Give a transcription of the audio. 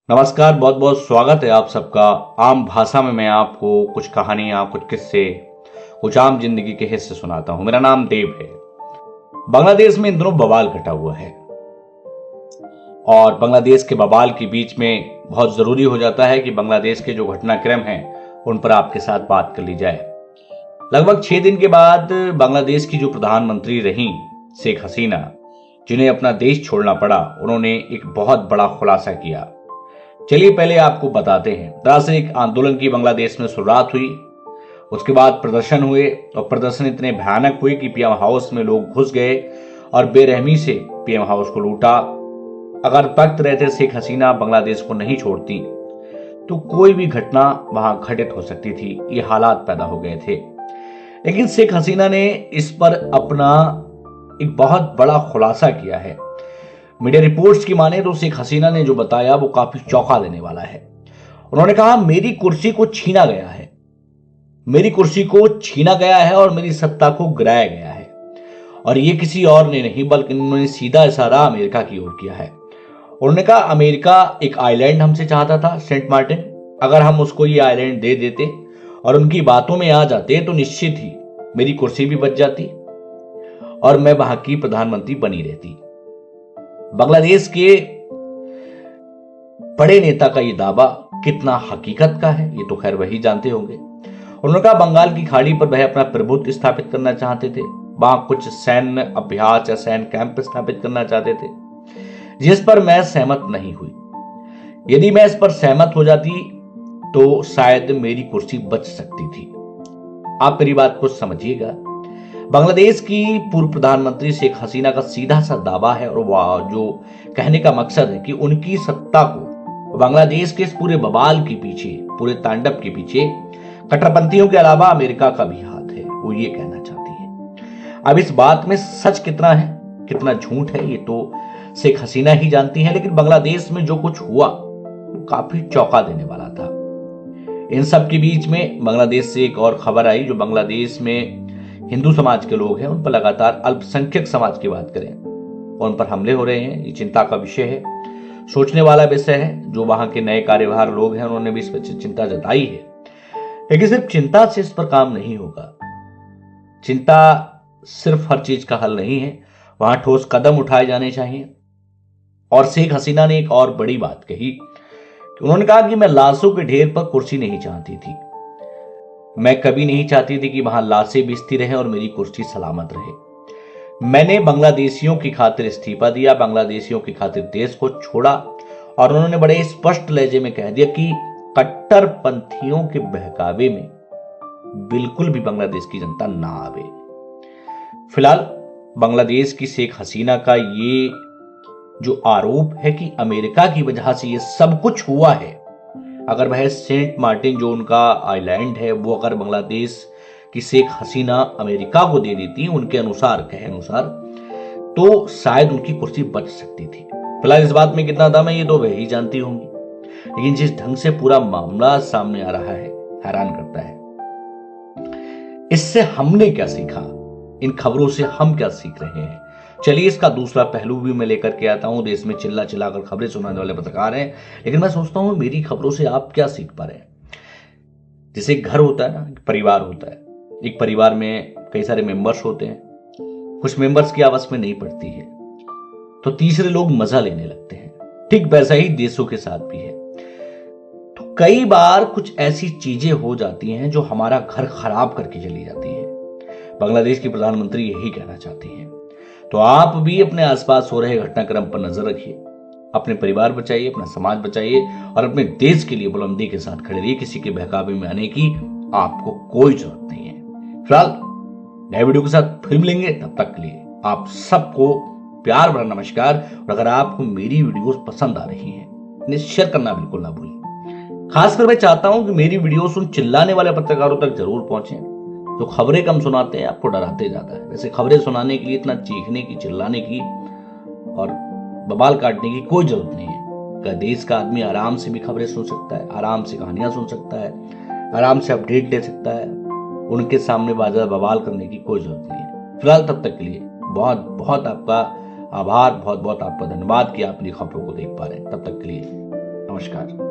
नमस्कार, बहुत बहुत स्वागत है आप सबका। आम भाषा में मैं आपको कुछ कहानियां, कुछ किस्से, कुछ आम जिंदगी के हिस्से सुनाता हूं। मेरा नाम देव है। बांग्लादेश में इन दिनों बवाल घटा हुआ है और बांग्लादेश के बवाल के बीच में बहुत जरूरी हो जाता है कि बांग्लादेश के जो घटनाक्रम हैं उन पर आपके साथ बात कर ली जाए। लगभग 6 दिन के बाद बांग्लादेश की जो प्रधानमंत्री रहीं शेख हसीना, जिन्हें अपना देश छोड़ना पड़ा, उन्होंने एक बहुत बड़ा खुलासा किया। चलिए पहले आपको बताते हैं। दरअसल एक आंदोलन की बांग्लादेश में शुरुआत हुई, उसके बाद प्रदर्शन हुए और प्रदर्शन इतने भयानक हुए कि पीएम हाउस में लोग घुस गए और बेरहमी से पीएम हाउस को लूटा। अगर वक्त रहते शेख हसीना बांग्लादेश को नहीं छोड़ती तो कोई भी घटना वहां घटित हो सकती थी। ये हालात पैदा हो गए थे। लेकिन शेख हसीना ने इस पर अपना एक बहुत बड़ा खुलासा किया है। मीडिया रिपोर्ट्स की माने तो शेख हसीना ने जो बताया वो काफी चौंका देने वाला है। उन्होंने कहा, मेरी कुर्सी को छीना गया है, मेरी कुर्सी को छीना गया है और मेरी सत्ता को गिराया गया है। और ये किसी और ने नहीं बल्कि उन्होंने सीधा इशारा अमेरिका की ओर किया है। उन्होंने कहा, अमेरिका एक आइलैंड हमसे चाहता था, सेंट मार्टिन। अगर हम उसको ये आइलैंड दे देते और उनकी बातों में आ जाते तो निश्चित ही मेरी कुर्सी भी बच जाती और मैं वहां की प्रधानमंत्री बनी रहती। बांग्लादेश के बड़े नेता का ये दावा कितना हकीकत का है ये तो खैर वही जानते होंगे। उन्होंने कहा, बंगाल की खाड़ी पर वह अपना प्रभुत्व स्थापित करना चाहते थे, वहां कुछ सैन्य अभ्यास या सैन्य कैंप स्थापित करना चाहते थे, जिस पर मैं सहमत नहीं हुई। यदि मैं इस पर सहमत हो जाती तो शायद मेरी कुर्सी बच सकती थी। आप मेरी बात को समझिएगा। बांग्लादेश की पूर्व प्रधानमंत्री शेख हसीना का सीधा सा दावा है और वह जो कहने का मकसद है कि उनकी सत्ता को बांग्लादेश के इस पूरे बवाल के पीछे, पूरे तांडव के पीछे कट्टरपंथियों के अलावा अमेरिका का भी हाथ है, वो ये कहना चाहती है। अब इस बात में सच कितना है, कितना झूठ है, ये तो शेख हसीना ही जानती है। लेकिन बांग्लादेश में जो कुछ हुआ वो काफी चौंका देने वाला था। इन सब के बीच में बांग्लादेश से एक और खबर आई। जो बांग्लादेश में हिंदू समाज के लोग हैं उन पर लगातार अल्पसंख्यक समाज की बात करें और उन पर हमले हो रहे हैं। ये चिंता का विषय है, सोचने वाला विषय है। जो वहां के नए कार्यभार लोग हैं उन्होंने भी इस पर चिंता जताई है। लेकिन सिर्फ चिंता से इस पर काम नहीं होगा। चिंता सिर्फ हर चीज का हल नहीं है, वहां ठोस कदम उठाए जाने चाहिए। और शेख हसीना ने एक और बड़ी बात कही कि उन्होंने कहा कि मैं लाशों के ढेर पर कुर्सी नहीं चाहती थी। मैं कभी नहीं चाहती थी कि वहां लाशें बिछती रहें और मेरी कुर्सी सलामत रहे। मैंने बांग्लादेशियों की खातिर इस्तीफा दिया, बांग्लादेशियों की खातिर देश को छोड़ा। और उन्होंने बड़े स्पष्ट लहजे में कह दिया कि कट्टरपंथियों के बहकावे में बिल्कुल भी बांग्लादेश की जनता ना आवे। फिलहाल बांग्लादेश की शेख हसीना का ये जो आरोप है कि अमेरिका की वजह से ये सब कुछ हुआ है, अगर वह सेंट मार्टिन जो उनका आइलैंड है वो अगर बांग्लादेश की शेख हसीना अमेरिका को दे देती उनके अनुसार, कहे अनुसार, तो शायद उनकी कुर्सी बच सकती थी। फिलहाल इस बात में कितना दम है ये तो वह ही जानती होंगी। लेकिन जिस ढंग से पूरा मामला सामने आ रहा है, हैरान करता है। इससे हमने क्या सीखा, इन खबरों से हम क्या सीख रहे हैं? चलिए इसका दूसरा पहलू भी मैं लेकर के आता हूं। देश में चिल्ला चिल्लाकर खबरें सुनाने वाले पत्रकार हैं, लेकिन मैं सोचता हूं मेरी खबरों से आप क्या सीख पा रहे हैं। जैसे एक घर होता है ना, एक परिवार होता है। एक परिवार में कई सारे मेंबर्स होते हैं, कुछ मेंबर्स की आपस में नहीं पड़ती है तो तीसरे लोग मजा लेने लगते हैं। ठीक वैसा ही देशों के साथ भी है। तो कई बार कुछ ऐसी चीजें हो जाती हैं जो हमारा घर खराब करके चली जाती है। बांग्लादेश की प्रधानमंत्री यही कहना चाहती हैं। तो आप भी अपने आसपास हो रहे घटनाक्रम पर नजर रखिए, अपने परिवार बचाइए, अपना समाज बचाइए और अपने देश के लिए बुलंदी के साथ खड़े रहिए। किसी के बहकावे में आने की आपको कोई जरूरत नहीं है। फिलहाल नए वीडियो के साथ फिर मिलेंगे, तब तक के लिए आप सबको प्यार भरा नमस्कार। और अगर आपको मेरी वीडियोस पसंद आ रही हैं, इन्हें शेयर करना बिल्कुल ना भूलें। खासकर मैं चाहता हूं कि मेरी वीडियोस उन चिल्लाने वाले पत्रकारों तक जरूर पहुंचे जो खबरें कम सुनाते हैं, आपको डराते ज्यादा है। वैसे खबरें सुनाने के लिए इतना चीखने की, चिल्लाने की और बवाल काटने की कोई जरूरत नहीं है। देश का आदमी आराम से भी खबरें सुन सकता है, आराम से कहानियां सुन सकता है, आराम से अपडेट ले सकता है। उनके सामने बवाल करने की कोई जरूरत नहीं है। फिलहाल तब तक के लिए बहुत बहुत आपका आभार, बहुत बहुत आपका धन्यवाद कि आप मेरी खबरों को देख पा रहे हैं। तब तक के लिए नमस्कार। नमस्कार।